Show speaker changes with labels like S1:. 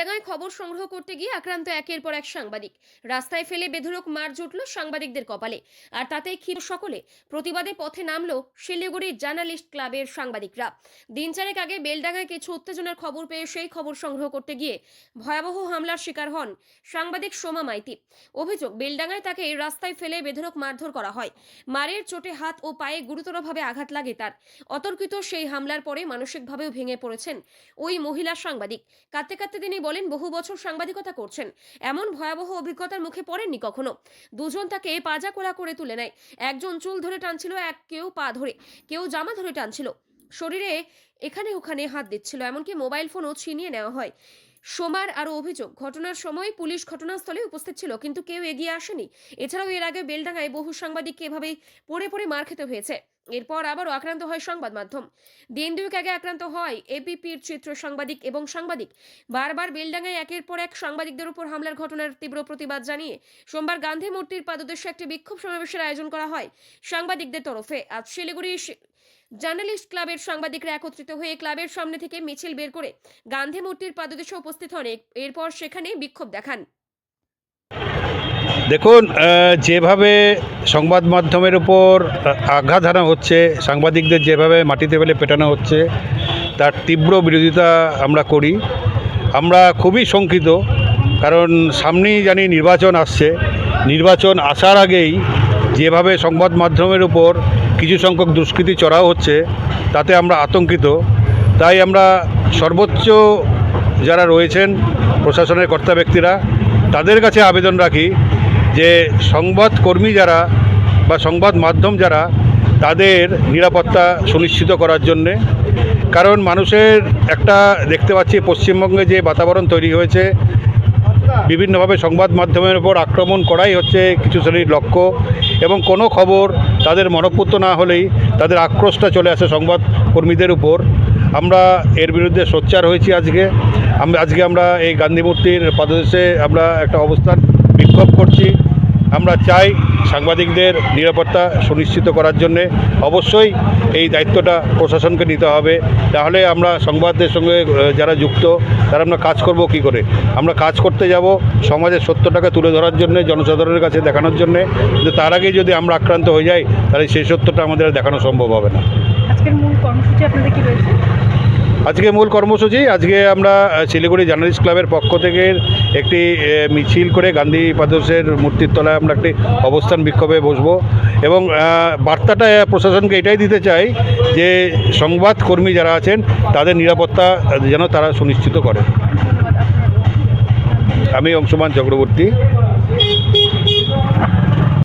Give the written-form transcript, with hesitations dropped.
S1: বেলডাঙ্গায় খবর সংগ্রহ করতে গিয়ে আক্রান্ত একের পর এক সাংবাদিক। রাস্তায় ফেলে বেধড়ক মার জুটল সাংবাদিকদের কপালে, আর তাতেই ক্ষীণ সকলে। প্রতিবাদে পথে নামলো শিলিগুড়ি জার্নালিস্ট ক্লাবের সাংবাদিকরা। দিন চারেক আগে বেলডাঙ্গায় কিছু উত্তেজনার খবর পেয়ে সেই খবর সংগ্রহ করতে গিয়ে ভয়াবহ হামলার শিকার হন সাংবাদিক সোমা মাইতি। অভিযোগ, বেলডাঙ্গায় তাকে রাস্তায় ফেলে বেধড়ক মারধর করা হয়। মারের চোটে হাত ও পায়ে গুরুতরভাবে আঘাত লাগে তার। অতর্কিত সেই হামলার পরে মানসিকভাবেও ভেঙে পড়েছেন ওই মহিলা সাংবাদিক। কাঁদতে কাঁদতে তিনি বলেন, বহু বছর সাংবাদিকতা করছেন, এমন ভয়াবহ অভিজ্ঞতার মুখে পড়েননি কখনো। দুজন তাকে পাজা কোলা করে তুলে নেয়। একজন চুল ধরে টানছিল, কেউ পা ধরে, কেউ জামা ধরে টানছিল, শরীরে এখানে ওখানে হাত দিচ্ছিল, এমনকি মোবাইল ফোনও ছিনিয়ে নেওয়া হয়। সোমার আরও অভিযোগ, ঘটনার সময় পুলিশ ঘটনাস্থলে উপস্থিত ছিল, কিন্তু কেউ এগিয়ে আসেনি। এছাড়াও এর আগে বেলডাঙ্গায় বহু সাংবাদিককে এভাবেই পড়ে পড়ে মার খেতে হয়েছে। এরপর আবারও আক্রান্ত হয় সংবাদ মাধ্যম। দিন দুয়েক আগে আক্রান্ত হয় এবিপির চিত্র সাংবাদিক এবং সাংবাদিক। বারবার বেলডাঙ্গায় একের পর এক সাংবাদিকদের উপর হামলার ঘটনার তীব্র প্রতিবাদ জানিয়ে সোমবার গান্ধী মূর্তির পাদদেশে একটি বিক্ষোভ সমাবেশের আয়োজন করা হয় সাংবাদিকদের তরফে। আজ শিলিগুড়ি জার্নালিস্ট ক্লাবের সাংবাদিকরা একত্রিত হয়ে ক্লাবের সামনে থেকে মিছিল বের করে গান্ধী মূর্তির পাদদেশে উপস্থিত হন। এরপর সেখানে বিক্ষোভ দেখান।
S2: দেখুন, যেভাবে সংবাদ মাধ্যমের উপর আঘাত হানা হচ্ছে, সাংবাদিকদের যেভাবে মাটিতে ফেলে পেটানো হচ্ছে, তার তীব্র বিরোধিতা আমরা করি। আমরা খুবই শঙ্কিত, কারণ সামনেই জানি নির্বাচন আসছে। নির্বাচন আসার আগেই যেভাবে সংবাদ মাধ্যমের উপর কিছু সংখ্যক দুষ্কৃতী চড়াও হচ্ছে, তাতে আমরা আতঙ্কিত। তাই আমরা সর্বোচ্চ যারা রয়েছেন প্রশাসনের কর্তা ব্যক্তিরা, তাদের কাছে আবেদন রাখি যে সংবাদকর্মী যারা বা সংবাদ মাধ্যম যারা, তাদের নিরাপত্তা সুনিশ্চিত করার জন্যে। কারণ মানুষের একটা দেখতে পাচ্ছি পশ্চিমবঙ্গে যে বাতাবরণ তৈরি হয়েছে, বিভিন্নভাবে সংবাদ মাধ্যমের উপর আক্রমণ করাই হচ্ছে কিছু শ্রেণীর লক্ষ্য, এবং কোনো খবর তাদের মনঃপূত না হলেই তাদের আক্রোশটা চলে আসে সংবাদ কর্মীদের উপর। আমরা এর বিরুদ্ধে সোচ্চার হয়েছি। আজকে আমরা এই গান্ধী মূর্তির পাদদেশে আমরা একটা অবস্থান বিক্ষোভ করছি। আমরা চাই সাংবাদিকদের নিরাপত্তা সুনিশ্চিত করার জন্যে অবশ্যই এই দায়িত্বটা প্রশাসনকে নিতে হবে। তাহলে আমরা সংবাদের সঙ্গে যারা যুক্ত, তারা আমরা কাজ করব কী করে? আমরা কাজ করতে যাব সমাজের সত্যটাকে তুলে ধরার জন্যে, জনসাধারণের কাছে দেখানোর জন্যে। কিন্তু তার আগেই যদি আমরা আক্রান্ত হয়ে যাই, তাহলে সেই সত্যটা আমাদের দেখানো সম্ভব হবে না।
S3: আজকের মূল কর্মসূচি আপনাদের কি রয়েছে?
S2: আজকে আমরা শিলিগুড়ি জার্নালিস্ট ক্লাবের পক্ষ থেকে একটি মিছিল করে গান্ধী পাদদেশের মূর্তির তলায় আমরা একটি অবস্থান বিক্ষোভে বসবো, এবং বার্তাটা প্রশাসনকে এটাই দিতে চাই যে সংবাদকর্মী যারা আছেন তাদের নিরাপত্তা যেন তারা সুনিশ্চিত করে। আমি অংশুমান চক্রবর্তী।